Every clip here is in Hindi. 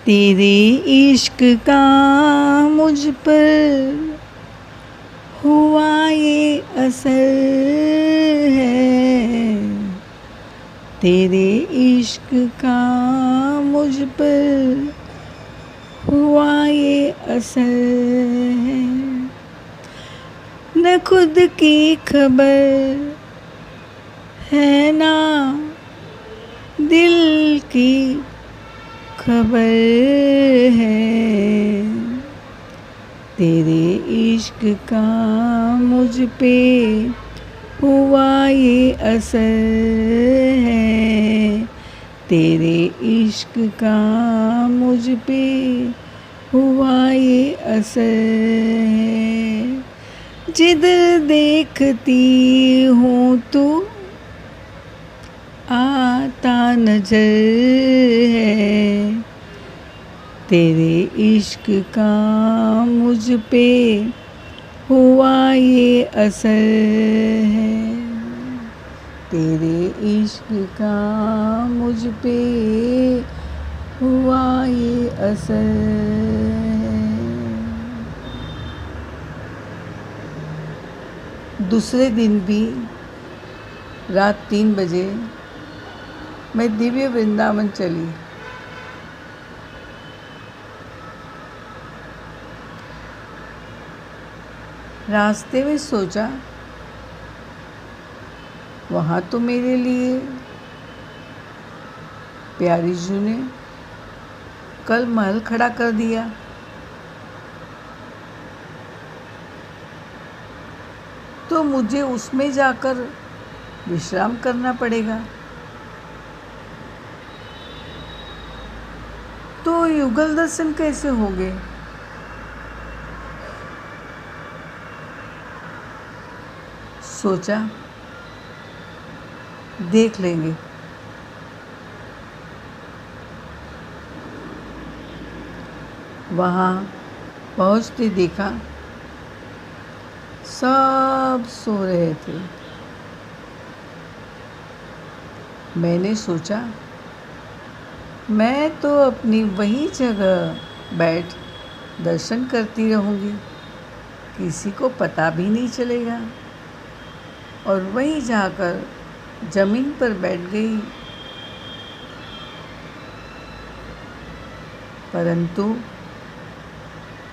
तेरे इश्क का मुझ पर हुआ ये असर है, तेरे इश्क का मुझ पर हुआ ये असर है। न खुद की खबर है ना दिल की खबर है, तेरे इश्क का मुझ पे हुआ ये असर है, तेरे इश्क का मुझ पे हुआ ये असर है। जिधर देखती हूँ तू आता नजर है, तेरे इश्क का मुझ पे हुआ ये असर है, तेरे इश्क का मुझ पे हुआ ये असर है। दूसरे दिन भी रात 3 बजे मैं दिव्य वृंदावन चली। रास्ते में सोचा वहाँ तो मेरे लिए प्यारी जी ने कल महल खड़ा कर दिया, तो मुझे उसमें जाकर विश्राम करना पड़ेगा। तो युगल दर्शन कैसे होंगे? सोचा देख लेंगे। वहाँ पहुँचते देखा सब सो रहे थे। मैंने सोचा मैं तो अपनी वही जगह बैठ दर्शन करती रहूँगी, किसी को पता भी नहीं चलेगा। और वहीं जाकर ज़मीन पर बैठ गई। परंतु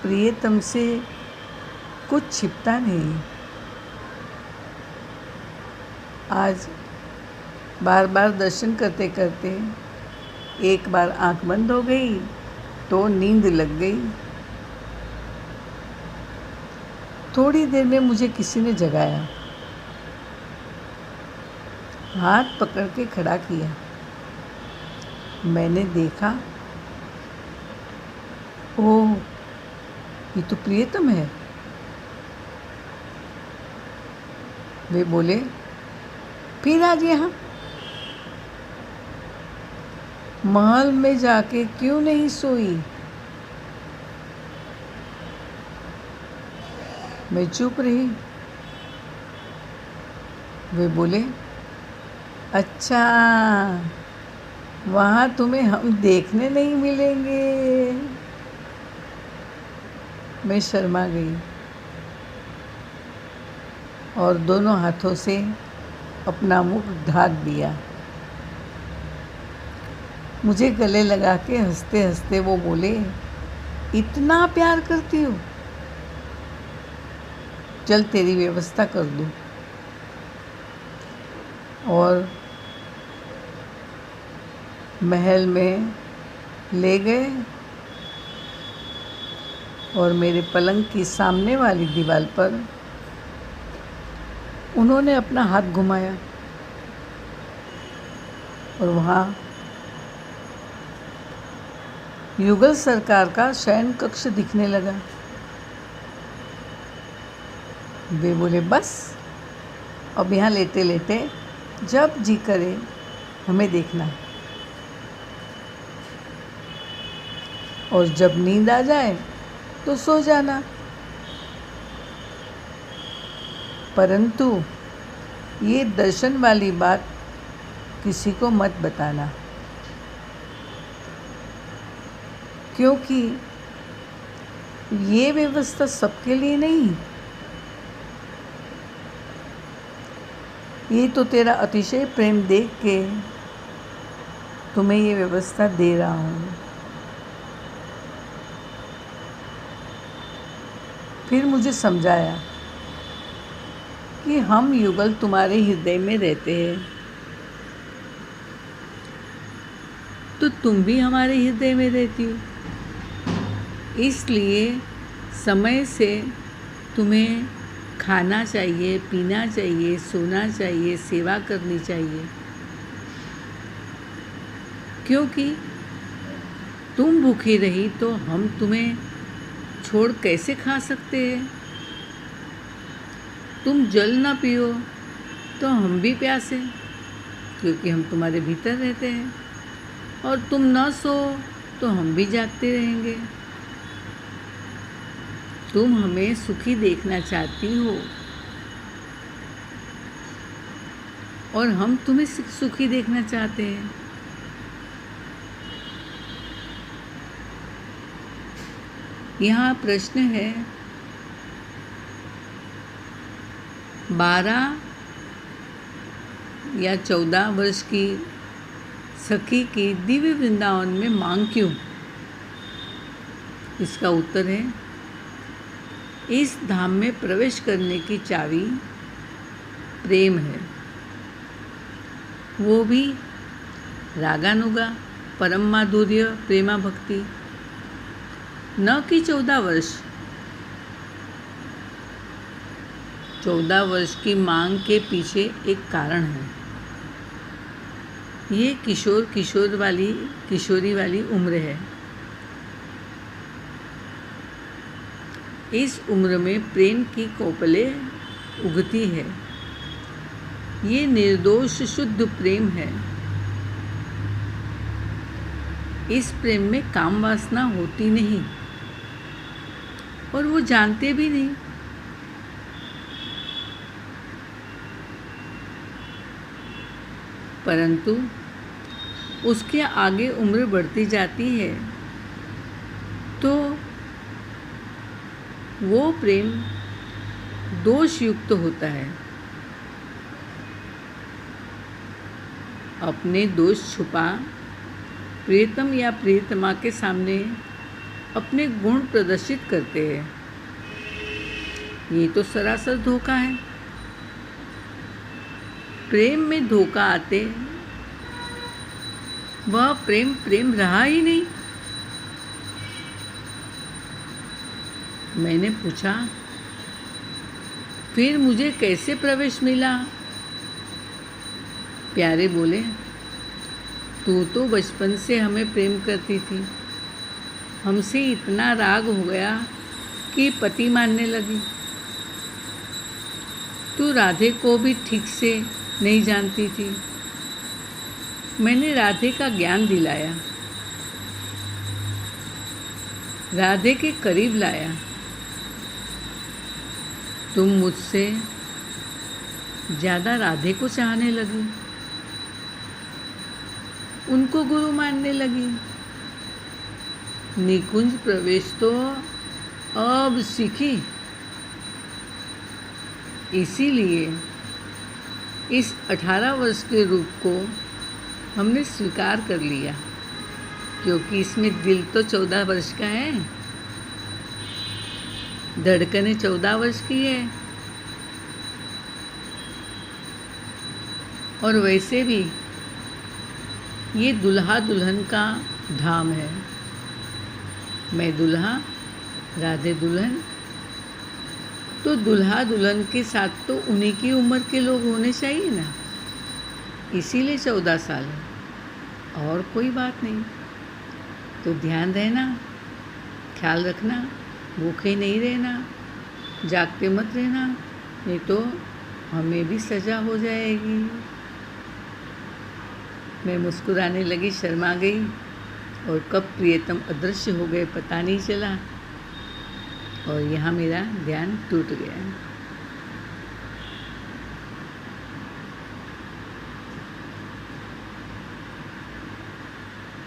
प्रियतम से कुछ छिपता नहीं। आज बार बार दर्शन करते करते एक बार आंख बंद हो गई तो नींद लग गई। थोड़ी देर में मुझे किसी ने जगाया, हाथ पकड़ के खड़ा किया। मैंने देखा, ओह ये तो प्रियतम है। वे बोले फिर आज यहाँ महल में जाके क्यों नहीं सोई? मैं चुप रही। वे बोले अच्छा वहाँ तुम्हें हम देखने नहीं मिलेंगे। मैं शर्मा गई और दोनों हाथों से अपना मुख ढाक दिया। मुझे गले लगा के हंसते हंसते वो बोले इतना प्यार करती हो, चल तेरी व्यवस्था कर दूँ। और महल में ले गए और मेरे पलंग की सामने वाली दीवार पर उन्होंने अपना हाथ घुमाया और वहाँ युगल सरकार का शयन कक्ष दिखने लगा। वे बोले बस अब यहाँ लेटे लेटे जब जी करे हमें देखना है, और जब नींद आ जाए तो सो जाना। परंतु ये दर्शन वाली बात किसी को मत बताना। क्योंकि ये व्यवस्था सबके लिए नहीं, ये तो तेरा अतिशय प्रेम देख के तुम्हें ये व्यवस्था दे रहा हूँ। फिर मुझे समझाया कि हम युगल तुम्हारे हृदय में रहते हैं, तो तुम भी हमारे हृदय में रहती हो, इसलिए समय से तुम्हें खाना चाहिए, पीना चाहिए, सोना चाहिए, सेवा करनी चाहिए, क्योंकि तुम भूखी रही तो हम तुम्हें छोड़ कैसे खा सकते हैं। तुम जल ना पियो तो हम भी प्यासे, क्योंकि हम तुम्हारे भीतर रहते हैं, और तुम न सो तो हम भी जागते रहेंगे। तुम हमें सुखी देखना चाहती हो और हम तुम्हें सुखी देखना चाहते हैं। यहाँ प्रश्न है, 12 या 14 वर्ष की सखी की दिव्य वृंदावन में मांग क्यों? इसका उत्तर है, इस धाम में प्रवेश करने की चाबी प्रेम है, वो भी रागानुगा, परम माधुर्य, प्रेमा भक्ति, न कि 14 वर्ष। 14 वर्ष की मांग के पीछे एक कारण है। ये किशोरी वाली उम्र है। इस उम्र में प्रेम की कोपलें उगती है। ये निर्दोष शुद्ध प्रेम है। इस प्रेम में काम वासना होती नहीं और वो जानते भी नहीं। परंतु उसके आगे उम्र बढ़ती जाती है तो वो प्रेम दोष युक्त होता है। अपने दोष छुपा प्रियतम या प्रियतमा के सामने अपने गुण प्रदर्शित करते हैं। ये तो सरासर धोखा है। प्रेम में धोखा आते वह प्रेम रहा ही नहीं। मैंने पूछा, फिर मुझे कैसे प्रवेश मिला? प्यारे बोले, तू तो बचपन से हमें प्रेम करती थी। हमसे इतना राग हो गया कि पति मानने लगी। तू राधे को भी ठीक से नहीं जानती थी। मैंने राधे का ज्ञान दिलाया, राधे के करीब लाया। तुम मुझसे ज़्यादा राधे को चाहने लगी, उनको गुरु मानने लगी। निकुंज प्रवेश तो अब सीखी। इसीलिए इस 18 वर्ष के रूप को हमने स्वीकार कर लिया, क्योंकि इसमें दिल तो 14 वर्ष का है, धड़कनें 14 वर्ष की है। और वैसे भी ये दुल्हा दुल्हन का धाम है। मैं दुल्हा, राधे दुल्हन, तो दुल्हा दुल्हन के साथ तो उन्हीं की उम्र के लोग होने चाहिए ना। इसीलिए 14 साल है, और कोई बात नहीं। तो ध्यान रहना, ख्याल रखना, भूखे नहीं रहना, जागते मत रहना, नहीं तो हमें भी सज़ा हो जाएगी। मैं मुस्कुराने लगी, शर्मा गई, और कब प्रियतम अदृश्य हो गए पता नहीं चला, और यहाँ मेरा ध्यान टूट गया।